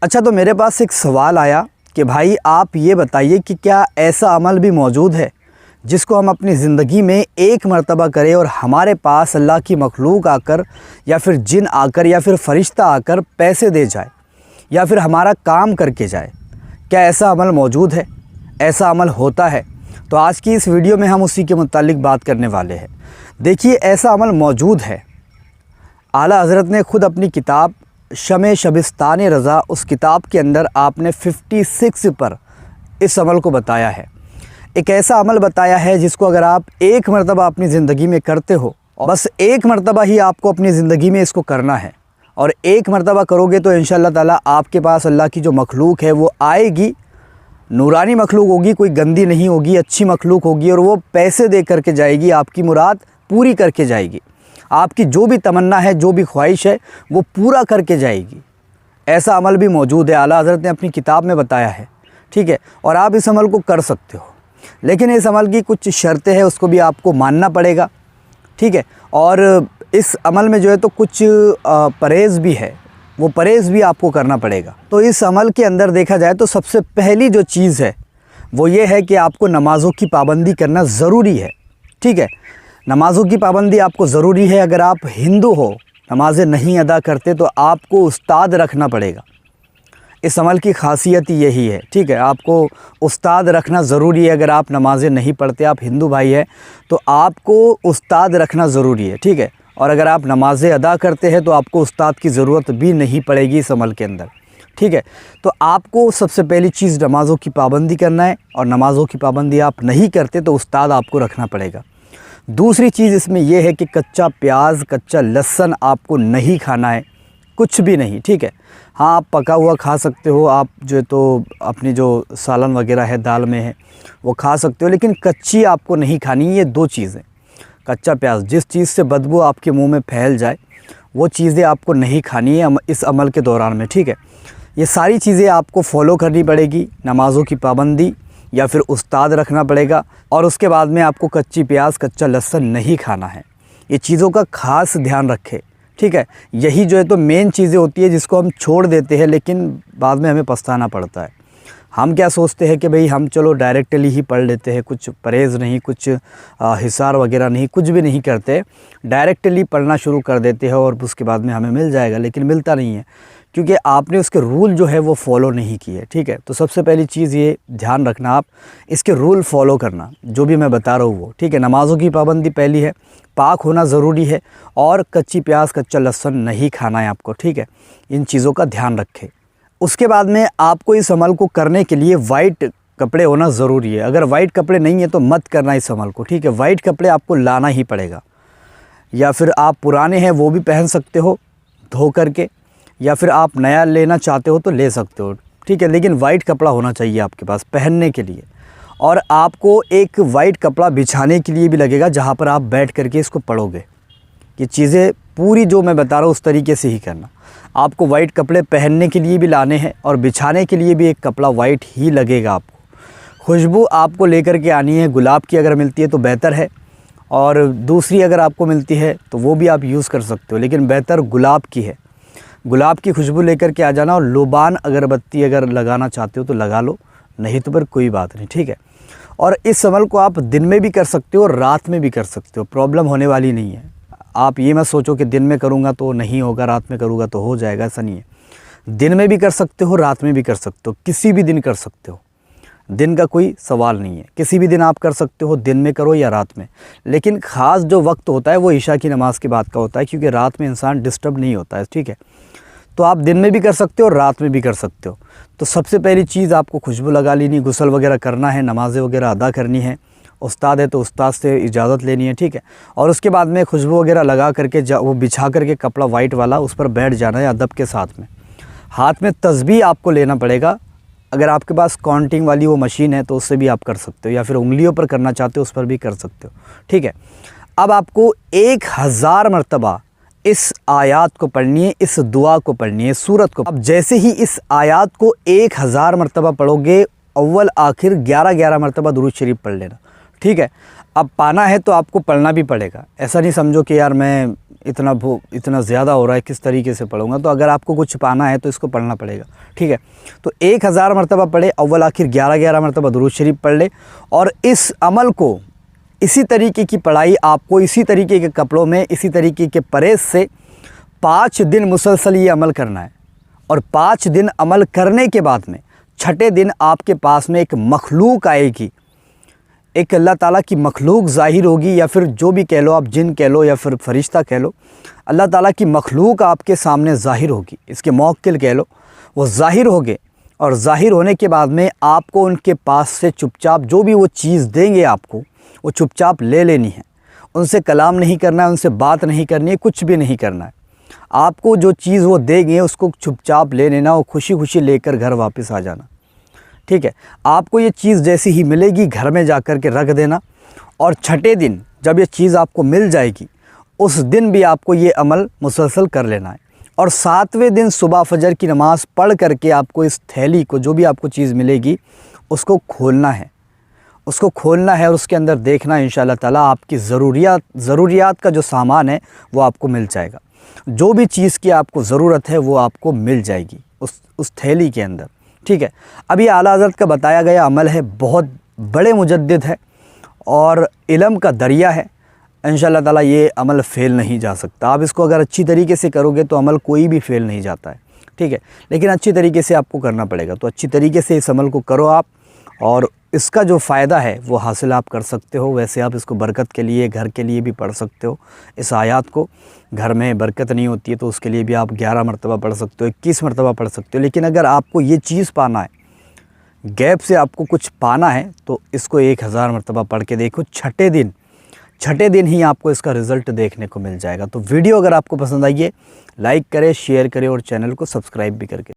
अच्छा, तो मेरे पास एक सवाल आया कि भाई आप ये बताइए कि क्या ऐसा अमल भी मौजूद है जिसको हम अपनी ज़िंदगी में एक मर्तबा करें और हमारे पास अल्लाह की मखलूक आकर या फिर जिन आकर या फिर फ़रिश्ता आकर पैसे दे जाए या फिर हमारा काम करके जाए। क्या ऐसा अमल मौजूद है, ऐसा अमल होता है? तो आज की इस वीडियो में हम उसी के मुतालिक बात करने वाले हैं। देखिए, ऐसा अमल मौजूद है। आला हज़रत ने ख़ुद अपनी किताब शमे शबिस्तान रज़ा, उस किताब के अंदर आपने 56 पर इस अमल को बताया है। एक ऐसा अमल बताया है जिसको अगर आप एक मरतबा अपनी ज़िंदगी में करते हो, बस एक मरतबा ही आपको अपनी ज़िंदगी में इसको करना है, और एक मरतबा करोगे तो इंशाअल्लाह ताला आपके पास अल्लाह की जो मखलूक है वो आएगी। नूरानी मखलूक होगी, कोई गंदी नहीं होगी, अच्छी मखलूक होगी, और वो पैसे दे करके जाएगी, आपकी मुराद पूरी करके जाएगी। आपकी जो भी तमन्ना है, जो भी ख्वाहिश है, वो पूरा करके जाएगी। ऐसा अमल भी मौजूद है, आला हज़रत ने अपनी किताब में बताया है, ठीक है। और आप इस अमल को कर सकते हो, लेकिन इस अमल की कुछ शर्तें हैं, उसको भी आपको मानना पड़ेगा, ठीक है। और इस अमल में जो है तो कुछ परहेज़ भी है, वो परहेज़ भी आपको करना पड़ेगा। तो इस अमल के अंदर देखा जाए तो सबसे पहली जो चीज़ है वो ये है कि आपको नमाज़ों की पाबंदी करना ज़रूरी है, ठीक है। नमाज़ों की पाबंदी आपको ज़रूरी है। अगर आप हिंदू हो, नमाज़ें नहीं अदा करते, तो आपको उस्ताद रखना पड़ेगा। इस अमल की खासियत यही है, ठीक है। आपको उस्ताद रखना ज़रूरी है। अगर आप नमाज़ें नहीं पढ़ते, आप हिंदू भाई हैं, तो आपको उस्ताद रखना ज़रूरी है, ठीक है। और अगर आप नमाज़ें अदा करते हैं तो आपको उस्ताद की ज़रूरत भी नहीं पड़ेगी इस अमल के अंदर, ठीक है। तो आपको सबसे पहली चीज़ नमाज़ों की पाबंदी करना है, और नमाज़ों की पाबंदी आप नहीं करते तो उस्ताद आपको रखना पड़ेगा। दूसरी चीज़ इसमें यह है कि कच्चा प्याज, कच्चा लहसुन आपको नहीं खाना है, कुछ भी नहीं, ठीक है। हाँ, आप पका हुआ खा सकते हो, आप जो है तो अपनी जो सालन वगैरह है, दाल में है, वो खा सकते हो, लेकिन कच्ची आपको नहीं खानी। ये दो चीज़ें, कच्चा प्याज, जिस चीज़ से बदबू आपके मुंह में फैल जाए, वो चीज़ें आपको नहीं खानी है इस अमल के दौरान में, ठीक है। ये सारी चीज़ें आपको फॉलो करनी पड़ेगी। नमाज़ों की पाबंदी या फिर उस्ताद रखना पड़ेगा, और उसके बाद में आपको कच्ची प्याज, कच्चा लहसुन नहीं खाना है। ये चीज़ों का ख़ास ध्यान रखें, ठीक है। यही जो है तो मेन चीज़ें होती है जिसको हम छोड़ देते हैं, लेकिन बाद में हमें पछताना पड़ता है। हम क्या सोचते हैं कि भाई हम चलो डायरेक्टली ही पढ़ लेते हैं, कुछ परहेज़ नहीं, कुछ हिसार वगैरह नहीं, कुछ भी नहीं करते, डायरेक्टली पढ़ना शुरू कर देते हैं और उसके बाद में हमें मिल जाएगा, लेकिन मिलता नहीं है, क्योंकि आपने उसके रूल जो है वो फॉलो नहीं किए, ठीक है। तो सबसे पहली चीज़ ये ध्यान रखना, आप इसके रूल फॉलो करना, जो भी मैं बता रहा हूँ वो, ठीक है। नमाज़ों की पाबंदी पहली है, पाक होना ज़रूरी है, और कच्ची प्याज, कच्चा लहसुन नहीं खाना है आपको, ठीक है। इन चीज़ों का ध्यान रखें। उसके बाद में आपको इस अमल को करने के लिए वाइट कपड़े होना ज़रूरी है। अगर वाइट कपड़े नहीं है तो मत करना इस अमल को, ठीक है। वाइट कपड़े आपको लाना ही पड़ेगा, या फिर आप पुराने हैं वो भी पहन सकते हो धो करके, या फिर आप नया लेना चाहते हो तो ले सकते हो, ठीक है। लेकिन वाइट कपड़ा होना चाहिए आपके पास पहनने के लिए, और आपको एक वाइट कपड़ा बिछाने के लिए भी लगेगा, जहाँ पर आप बैठ करके इसको पढ़ोगे। ये चीज़ें पूरी जो मैं बता रहा हूँ उस तरीके से ही करना। आपको वाइट कपड़े पहनने के लिए भी लाने हैं, और बिछाने के लिए भी एक कपड़ा वाइट ही लगेगा आपको। खुशबू आपको लेकर के आनी है, गुलाब की अगर मिलती है तो बेहतर है, और दूसरी अगर आपको मिलती है तो वो भी आप यूज़ कर सकते हो, लेकिन बेहतर गुलाब की है। गुलाब की खुशबू लेकर के आ जाना, और लोबान अगरबत्ती अगर लगाना चाहते हो तो लगा लो, नहीं तो फिर कोई बात नहीं, ठीक है। और इस अमल को आप दिन में भी कर सकते हो और रात में भी कर सकते हो, प्रॉब्लम होने वाली नहीं है। आप ये मत सोचो कि दिन में करूँगा तो नहीं होगा, रात में करूँगा तो हो जाएगा, ऐसा नहीं है। दिन में भी कर सकते हो, रात में भी कर सकते हो, किसी भी दिन कर सकते हो, दिन का कोई सवाल नहीं है। किसी भी दिन आप कर सकते हो, दिन में करो या रात में, लेकिन ख़ास जो वक्त होता है वो ईशा की नमाज़ के बाद का होता है, क्योंकि रात में इंसान डिस्टर्ब नहीं होता है, ठीक है। तो आप दिन में भी कर सकते हो, रात में भी कर सकते हो। तो सबसे पहली चीज़ आपको खुशबू लगा लेनी, गुस्ल वगैरह करना है, नमाज़ें वगैरह अदा करनी है, उस्ताद है तो उस्ताद से इजाज़त लेनी है, ठीक है। और उसके बाद में खुशबू वगैरह लगा करके वो बिछा करके कपड़ा वाइट वाला उस पर बैठ जाना है अदब के साथ में। हाथ में तस्बीह आपको लेना पड़ेगा। अगर आपके पास काउंटिंग वाली वो मशीन है तो उससे भी आप कर सकते हो, या फिर उंगलियों पर करना चाहते हो उस पर भी कर सकते हो, ठीक है। अब आपको 1000 मरतबा इस आयत को पढ़नी है, इस दुआ को पढ़नी है, सूरत को। अब जैसे ही इस आयत को 1000 मरतबा पढ़ोगे, अव्वल आखिर 11-11 मरतबा दुरूद शरीफ पढ़ लेना, ठीक है। अब पाना है तो आपको पढ़ना भी पड़ेगा। ऐसा नहीं समझो कि यार मैं इतना ज़्यादा हो रहा है, किस तरीके से पढ़ूँगा। तो अगर आपको कुछ पाना है तो इसको पढ़ना पड़ेगा, ठीक है। तो 1000 मरतबा पढ़े, अव्वल आखिर 11-11 मरतबा दुरूद शरीफ पढ़ ले। और इस अमल को, इसी तरीके की पढ़ाई आपको इसी तरीके के कपड़ों में, इसी तरीके के परहेज़ से 5 दिन मुसलसल ये अमल करना है। और 5 दिन अमल करने के बाद में छठे दिन आपके पास में एक मखलूक आएगी, एक अल्लाह ताला की मखलूक ज़ाहिर होगी, या फिर जो भी कह लो आप, जिन कह लो या फिर फरिश्ता कह लो, अल्लाह ताला की मखलूक आपके सामने ज़ाहिर होगी, इसके मौक्किल कह लो, वो ज़ाहिर होगे। और ज़ाहिर होने के बाद में आपको उनके पास से चुपचाप जो भी वो चीज़ देंगे आपको, वो चुपचाप ले लेनी है। उनसे कलाम नहीं करना है, उनसे बात नहीं करनी है, कुछ भी नहीं करना है। आपको जो चीज़ वो देंगे उसको चुपचाप ले लेना और खुशी खुशी लेकर घर वापस आ जाना, ठीक है। आपको ये चीज़ जैसी ही मिलेगी घर में जा कर के रख देना। और छठे दिन जब ये चीज़ आपको मिल जाएगी, उस दिन भी आपको ये अमल मुसलसल कर लेना है। और 7वें दिन सुबह फजर की नमाज़ पढ़ करके आपको इस थैली को, जो भी आपको चीज़ मिलेगी, उसको खोलना है, उसको खोलना है और उसके अंदर देखना है इंशाअल्लाह ताला आपकी ज़रूरियात का जो सामान है वो आपको मिल जाएगा। जो भी चीज़ की आपको ज़रूरत है वो आपको मिल जाएगी उस थैली के अंदर, ठीक है। अब ये आला हज़रत का बताया गया अमल है, बहुत बड़े मुजद्दिद है और इल्म का दरिया है। इंशाअल्लाह ताला ये अमल फ़ेल नहीं जा सकता। आप इसको अगर अच्छी तरीके से करोगे तो अमल कोई भी फ़ेल नहीं जाता है, ठीक है। लेकिन अच्छी तरीके से आपको करना पड़ेगा। तो अच्छी तरीके से इस अमल को करो आप, और इसका जो फ़ायदा है वो हासिल आप कर सकते हो। वैसे आप इसको बरकत के लिए, घर के लिए भी पढ़ सकते हो। इस आयत को घर में बरकत नहीं होती है तो उसके लिए भी आप 11 मरतबा पढ़ सकते हो, 21 मरतबा पढ़ सकते हो। लेकिन अगर आपको ये चीज़ पाना है, गैप से आपको कुछ पाना है, तो इसको 1000 मरतबा पढ़ के देखो। छठे दिन ही आपको इसका रिज़ल्ट देखने को मिल जाएगा। तो वीडियो अगर आपको पसंद आई है, लाइक करें, शेयर करें और चैनल को सब्सक्राइब भी करके